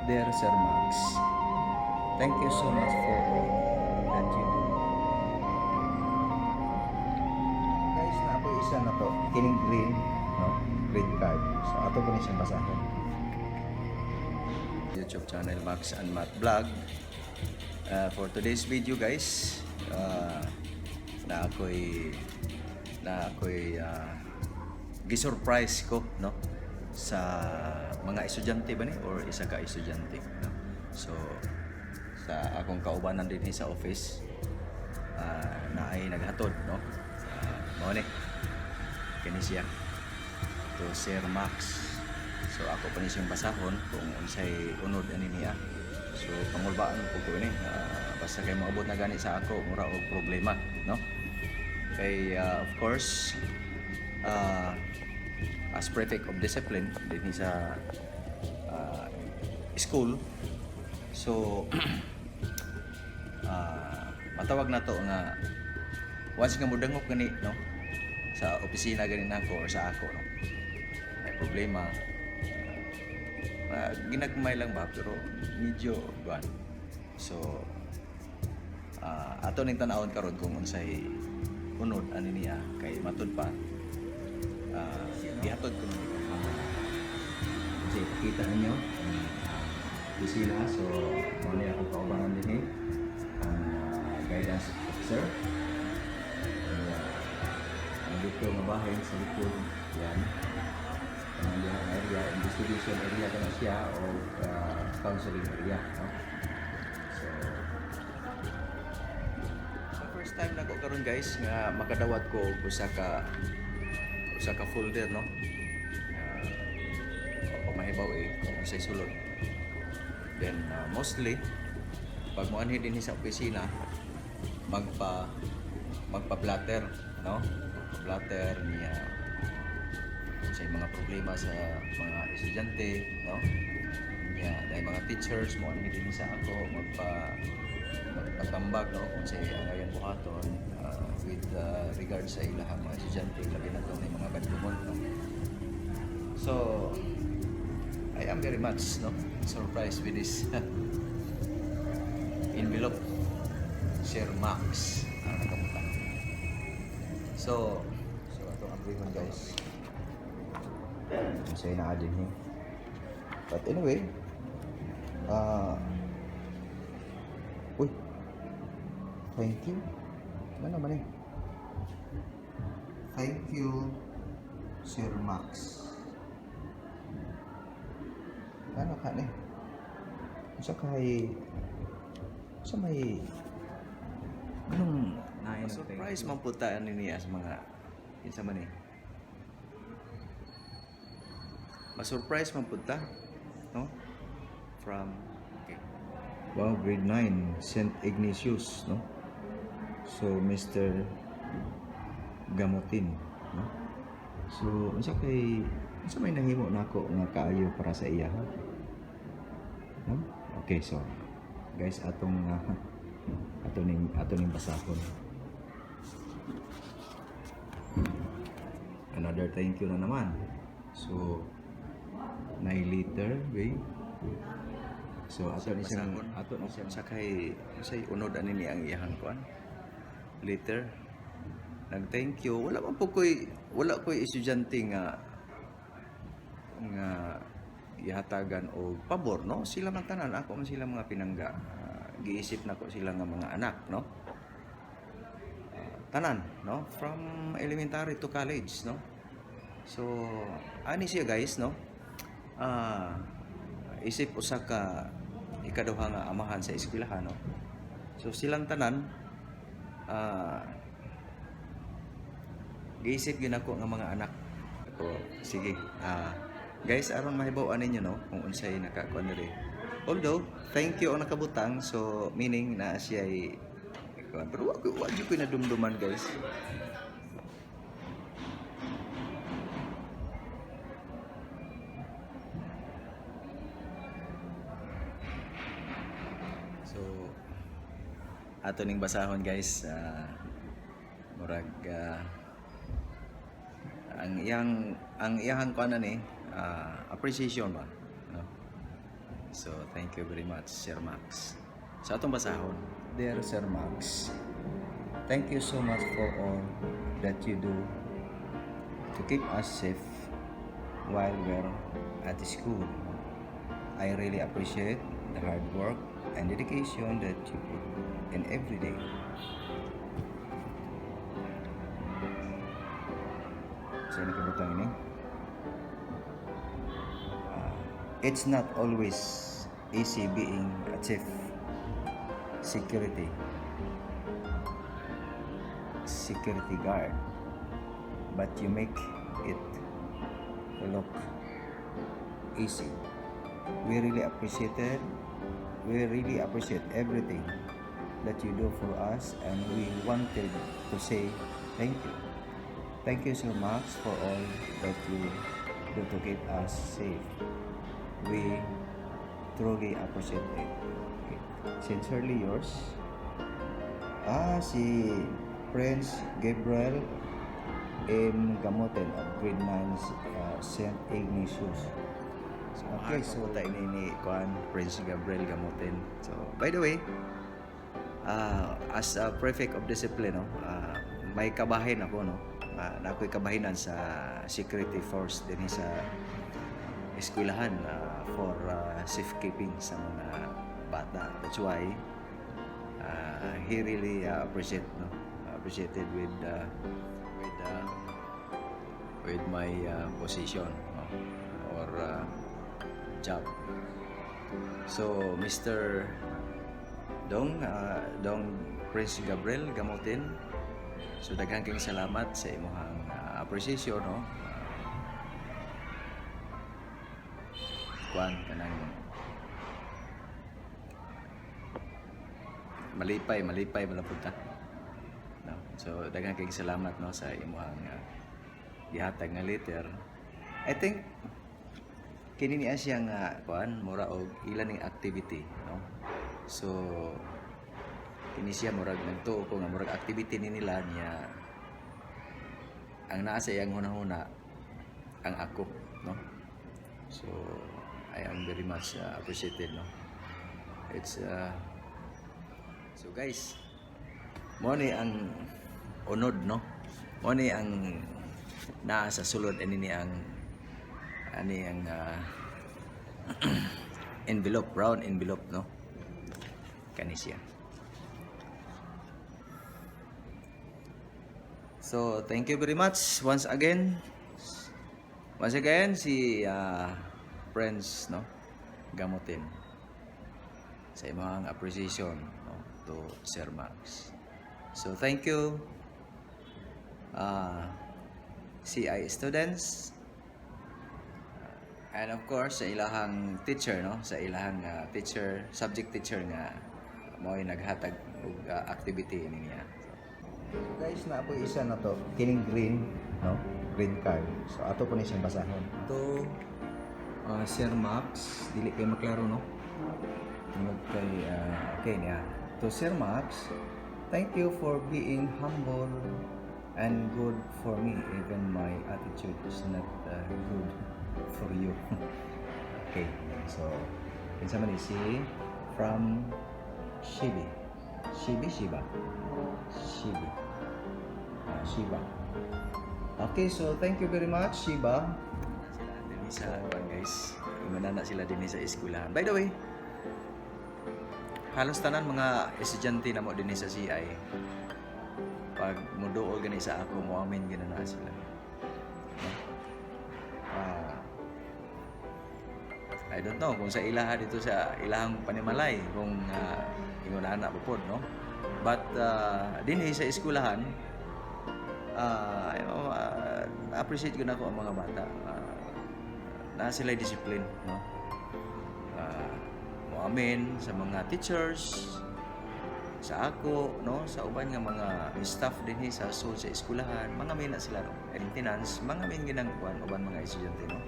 Dear Sir Max, thank you so much for all that you do. Guys, na po isa na to, kining green, no? Green card. So ato po ni siyang basahin. YouTube channel Max and Matt Vlog. For today's video guys, na ako'y gisurprise ko no sa mga estudyante ba ni or isa ka estudyante no. So sa akong kaubanan din sa office na ay naghatod no. Mao ni kini siya to Sir Max. So ako pa ni siyang basahon kung unsay unod ani niya. So pangulbaan ko ini basta kay maabot na gani sa ako mura og problema no. Kay of course as prefect of discipline din sa school. So matawag na to nga once nga mudangop gani no sa opisina gani nako or sa ako no. May problema. Ginagmay lang ba pero medyo buwan. So ato ning tan-awon karon kung unsay unod ani niya kay matud pa gihatod ko ni kasi kita ninyo bisina. So mao ni akong kaubanan dinhi ang guidance officer. Dito nga bahay sa likod yan ang area, investigation area ka na siya o counseling area no? So first time na ko karon guys nga makadawat ko usa ka folder no o mahibaw kung sa sulod. Then mostly pag mo anhi din sa opisina magpa-blatter no, blatter niya sa mga problema sa mga estudyante no niya dahil mga teachers mo anhi din sa ako magpatambag no kung sa angayan buhaton with regard sa ilahang mga estudyante labi na to may mga badlumon no. So I am very much no surprised with this envelope Sir Max ang nakabuka. So Ato ang green guys. Masaya na din eh. But anyway, uy, thank you. Ano naman eh? Thank you, Sir Max. Ano ka ne? Sa may anong surprise man puta ani niya sa mga isa man eh. Ma-surprise man puta no from okay. wow, grade 9, St. Ignatius, no? So, Mr. Gamotin, no? So, unsa may nahimo nako nga kaayo para sa iya, ha? No? Okay, so guys, ato ning basahon. Another thank you na naman. So, 9 liter, wait. So ato ni siyang sakay say unod ani ni ang iyang kuan later nag thank you wala ko'y estudyante nga ihatagan o pabor no sila man tanan ako man sila mga pinangga giisip nako sila nga mga anak no tanan no from elementary to college no. So ani siya guys no isip usa ka ikaduha nga amahan sa eskwelahan no. So silang tanan giisip gyud ako nga mga anak ko sige guys aron mahibaw-an ninyo no kung unsay nakakuan diri. Although thank you ang nakabutang so meaning na siya ay pero wag ko na dumduman guys. So ato ning basahon guys murag ang iyang kuan ni appreciation ba no? So, thank you very much, Sir Max. Sa atong basahon. Dear Sir Max, thank you so much for all that you do to keep us safe while we're at school. I really appreciate the hard work and dedication that you put in every day. So, nakabutang ini. It's not always easy being a chief security guard, but you make it look easy. We really appreciate everything that you do for us, and we wanted to say thank you. Thank you so much for all that you do to keep us safe. We truly appreciate it. Okay. Sincerely yours. Si Prince Gabriel M. Gamoten of grade 9 St. Ignatius. Okay, so tayo ni Kuan Prince Gabriel Gamoten. So, by the way, as a prefect of discipline, no, may kabahin ako, no. Na ako'y kabahinan sa security force din sa eskwelahan for safekeeping sa mga bata. That's why he really appreciated with my position, no, or job. So Mr. Dong Prince Gabriel Gamotin, so daghang kayong salamat sa imong appreciation, no. Kuan kanang malipay malapud ta, no. So daghang kayong salamat, no, sa imong gihatag nga letter. I think kini niya siyang kuan mura og ilan ning activity, no. So kini siya murag nagtuo ko nga murag activity ni nila niya ang naa sa iyang hunahuna ang ako, no. So I am very much appreciated, no. It's so guys, mo ni ang unod, no. Mo ni ang naa sa sulod ani ang envelope, brown envelope, no. Kani siya. So thank you very much once again si Prince, no, Gamotin, sa imong appreciation, no, to Sir Max. So thank you CI students, and of course sa ilahang teacher, no, sa ilahang subject teacher nga mo'y naghatag og activity niya. So guys, na po isa na to, kining green, no, green card. So ato po ni siyang basahon. To Sir Max, dili kay maklaro, no. Okay niya. To Sir Max, thank you for being humble and good for me, even my attitude is not good for you. Okay, so kinsa man si from Shiba. Okay, so thank you very much, Shiba. Sa guys, imanana sila din sa eskwelahan. By the way, halos tanan mga estudyante na mo din sa CI, pag muduol gani sa ako, mo amin gina na sila, no? I don't know kung sa ilaha dito sa ilahang panimalay kung ingunahan na po, no. But din sa eskwelahan, appreciate ko na ko ang mga bata. Na sila discipline, no. Mo amin sa mga teachers, sa ako, no, sa uban nga mga staff din sa eskwelahan, mga may na sila, no, maintenance, mga may ginang kuan uban mga estudyante, no,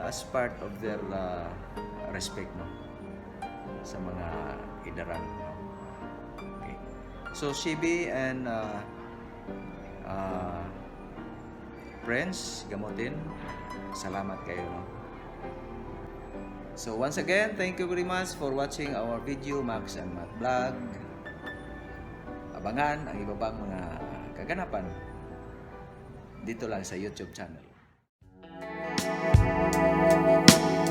as part of their respect, no, sa mga idaran, no. Okay. So Shibi and Prince Gamotin, salamat kayo, no. So once again, thank you very much for watching our video, Max and Matt Vlog. Abangan ang iba pang mga kaganapan dito lang sa YouTube channel.